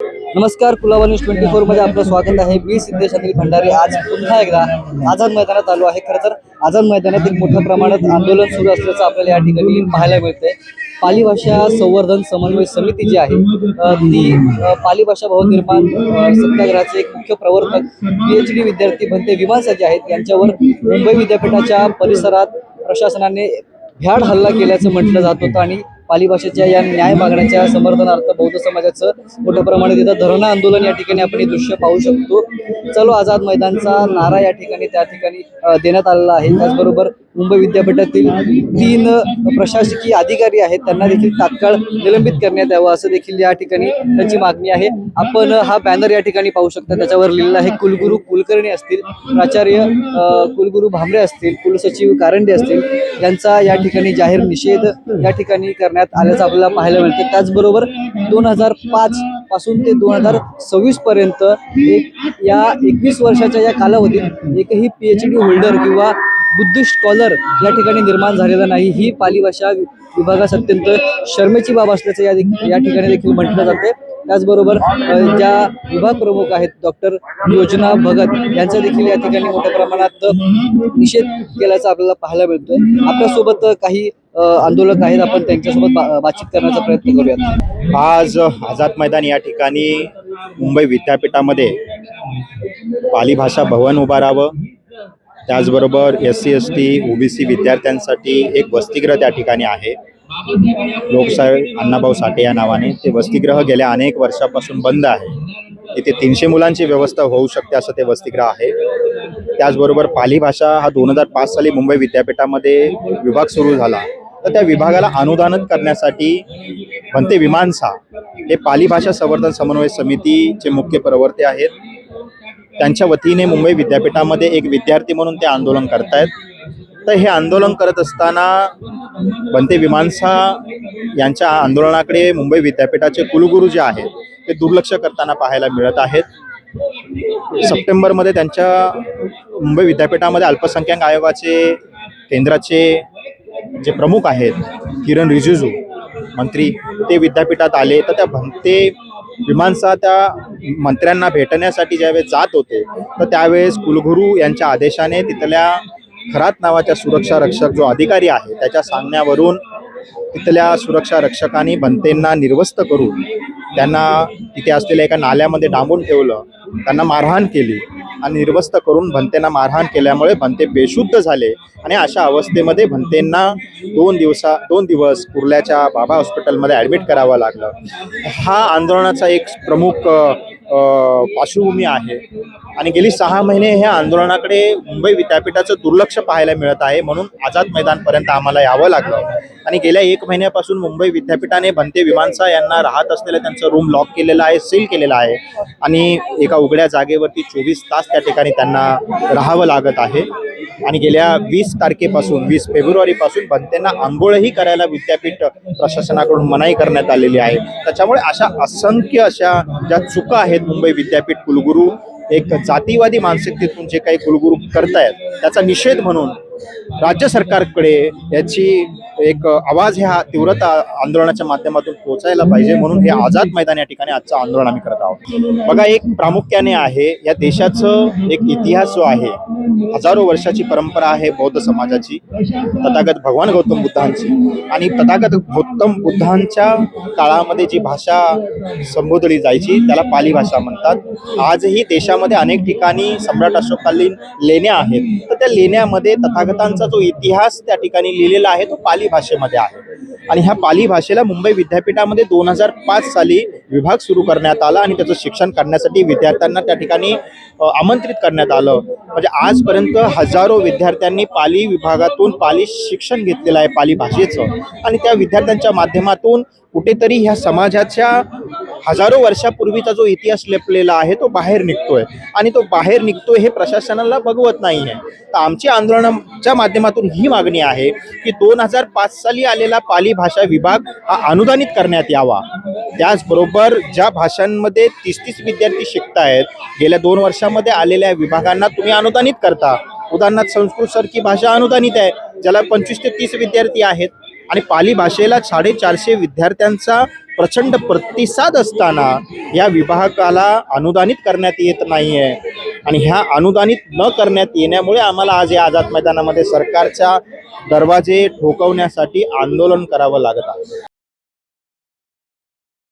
नमस्कार, कुलाबा न्यूज 24 मध्ये आपलं स्वागत आहे। मी सिद्धेश अनिल भंडारी आज पुन्हा एकदा आझाद मैदानात आलो आहे। खरं तर आझाद मैदानात एक मोठ्या प्रमाणात आंदोलन सुरू असल्याचं आपल्याला या ठिकाणी पाहायला मिळतंय। पाली भाषा संवर्धन समन्वय समिती जी आहे ती पाली भाषा भवनिर्माण सत्याग्रहाचे एक मुख्य प्रवर्तक PhD विद्यार्थी बनते विमानसा जे आहेत यांच्यावर मुंबई विद्यापीठाच्या परिसरात प्रशासनाने भ्याड हल्ला केल्याचं म्हटलं जात होतं आणि पाली भाषेच्या या न्याय मागण्याच्या समर्थनार्थ बौद्ध समाजाचं मोठ्या प्रमाणात इथं धरणं आंदोलन या ठिकाणी आपण हे दृश्य पाहू शकतो। चलो आझाद मैदानचा नारा या ठिकाणी त्या ठिकाणी देण्यात आलेला आहे। त्याचबरोबर मुंबई विद्यापीठातील 3 प्रशासकीय अधिकारी आहेत त्यांना देखील तात्काळ निलंबित करण्यात यावं असं देखील या ठिकाणी त्यांची मागणी आहे। आपण हा बॅनर या ठिकाणी पाहू शकता, त्याच्यावर लिहिलेलं आहे कुलगुरू कुलकर्णी असतील, प्राचार्य कुलगुरू भामरे असतील, कुलसचिव कारंडे असतील यांचा या ठिकाणी जाहीर निषेध या ठिकाणी करण्यात आल्याचं आपल्याला पाहायला मिळतं। त्याचबरोबर 2005 पासून ते 2026 पर्यंत या 21 वर्षाच्या या कालावधीत एकही PhD होल्डर किंवा बुद्धिस्ट स्कॉलर या ठिकाणी निर्माण झालेला नाही। ही पाली भाषा विभागास अत्यंत शर्मेची बाब असल्याचं या ठिकाणी देखील म्हटलं जाते। त्याचबरोबर ज्या विभाग प्रमुख आहेत डॉक्टर योजना भगत यांचा देखील या ठिकाणी मोठ्या प्रमाणात निषेध केल्याचं आपल्याला पाहायला मिळतोय। आपल्यासोबत काही आंदोलक आहेत, आपण त्यांच्यासोबत बातचीत करण्याचा प्रयत्न करूयात। आज आझाद मैदान या ठिकाणी मुंबई विद्यापीठामध्ये पाली भाषा भवन उभारावं, त्याचबरोबर SC ST OBC विद्यार्थ्यांसाठी एक वसतिगृह त्या ठिकाणी आहे लोकशाहीर अण्णाभाऊ साठे या नावाने। ते वसतिगृह गेल्या अनेक वर्षापासून बंद आहे। इथे 300 मुलांची व्यवस्था होऊ शकते असं ते वसतिगृह आहे। त्याचबरोबर पाली भाषा हा 2005 साली मुंबई विद्यापीठामध्ये विभाग सुरू झाला, तर त्या विभागाला अनुदानित करण्यासाठी भंते विमानसा हे पाली भाषा संवर्धन समन्वय समितीचे मुख्य प्रवर्ते आहेत। त्यांच्या वतीने मुंबई विद्यापीठामध्ये एक विद्यार्थी म्हणून ते आंदोलन करतायत। तर हे आंदोलन करत असताना भंते विमानसा यांच्या आंदोलनाकडे मुंबई विद्यापीठाचे कुलगुरू जे आहेत ते दुर्लक्ष करताना पाहायला मिळत आहेत। सप्टेंबरमध्ये त्यांच्या मुंबई विद्यापीठामध्ये अल्पसंख्याक आयोगाचे केंद्राचे जे प्रमुख आहेत किरण रिजिजू मंत्री ते विद्यापीठात आले, तर त्या भंते विमानसा त्या मंत्र्यांना भेटण्यासाठी ज्यावेळेस जात होते तर त्यावेळेस कुलगुरू यांच्या आदेशाने तिथल्या खरात नावाच्या सुरक्षा रक्षक जो अधिकारी आहे त्याच्या सांगण्यावरून तिथल्या सुरक्षा रक्षकांनी भंतेंना निर्वस्त करून त्यांना तिथे असलेल्या एका नाल्यामध्ये डांबून ठेवलं, त्यांना मारहाण केली आणि निर्वस्त करून भंतेंना मारहाण केल्यामुळे भंते बेशुद्ध झाले आणि अशा अवस्थेमध्ये भंतेंना 2 दिवस कुर्ल्याच्या बाबा हॉस्पिटलमध्ये ॲडमिट करावं लागलं। हा आंदोलनाचा एक प्रमुख पार्श्वभूमी आहे आणि गेली 6 महिने ह्या आंदोलनाकडे मुंबई विद्यापीठाचं दुर्लक्ष पाहायला मिळत आहे। म्हणून आझाद मैदानपर्यंत आम्हाला यावं लागलं आणि गेल्या 1 महिन्यापासून मुंबई विद्यापीठाने भंते विमानसा यांना राहत असलेलं त्यांचं रूम लॉक केलेलं आहे, सील केलेलं आहे आणि एका उघड्या जागेवरती 24 तास त्या ठिकाणी त्यांना राहावं लागत आहे। आणि गेल्या 20 फेब्रुवारीपासून भंतेंना आंघोळही करायला विद्यापीठ प्रशासनाकडून मनाई करण्यात आलेली आहे। त्याच्यामुळे अशा असंख्य अशा ज्या चुका आहेत मुंबई विद्यापीठ कुलगुरू एक जातीवादी मानसिकतेतून जे काही कुलगुरू करतायत त्याचा निषेध म्हणून राज्य सरकारकडे याची एक आवाज ह्या तीव्रता आंदोलनाच्या माध्यमातून पोहोचायला पाहिजे। म्हणून हे आझाद मैदान या ठिकाणी आजचं आंदोलन आम्ही करत आहोत। बघा, एक प्रामुख्याने आहे या देशाचं एक इतिहास जो आहे, हजारो वर्षाची परंपरा आहे बौद्ध समाजाची, तथागत भगवान गौतम बुद्धांची, आणि तथागत गौतम बुद्धांच्या काळामध्ये जी भाषा संबोधली जायची त्याला पाली भाषा म्हणतात। आजही देशामध्ये अनेक ठिकाणी सम्राट अशोककालीन लेण्या आहेत, तर त्या लेण्यामध्ये तथागतांचा जो इतिहास त्या ठिकाणी लिहिलेला आहे तो पाली भाषेमध्ये आहे। आणि ह्या पाली भाषेला मुंबई विद्यापीठामध्ये 2005 साली विभाग सुरू करण्यात आला आणि त्याचं शिक्षण करण्यासाठी विद्यार्थ्यांना त्या ठिकाणी आमंत्रित करण्यात आलं। म्हणजे आजपर्यंत हजारो विद्यार्थ्यांनी पाली विभागातून पाली शिक्षण घेतलेलं आहे पाली भाषेचं, आणि त्या विद्यार्थ्यांच्या माध्यमातून कुठेतरी ह्या समाजाच्या हजारो वर्षापूर्वीचा जो इतिहास लपलेला आहे तो बाहेर निघतोय आणि तो बाहेर निघतोय हे प्रशासनाला बघवत नाही आहे। तर आमची आंदोलनाच्या माध्यमातून ही मागणी आहे की 2005 साली आलेला पाली भाषा विभाग हा अनुदानित करण्यात यावा। त्याचबरोबर ज्या भाषांमध्ये 30-30 विद्यार्थी शिकतायत, गेल्या 2 वर्षामध्ये आलेल्या विभागांना तुम्ही अनुदानित करता। उदाहरणार्थ संस्कृत सारखी भाषा अनुदानित आहे, ज्याला 25 ते 30 विद्यार्थी आहेत, आणि पाली भाषेला 450 विद्यार्थ्यांचा प्रचंड प्रतिसाद असताना या विभागाला अनुदानित करण्यात येत नाही आहे आणि ह्या अनुदानित न करण्यात येण्यामुळे आम्हाला आज या आझाद मैदानामध्ये सरकारच्या दरवाजे ठोकवण्यासाठी आंदोलन करावं लागत आहे.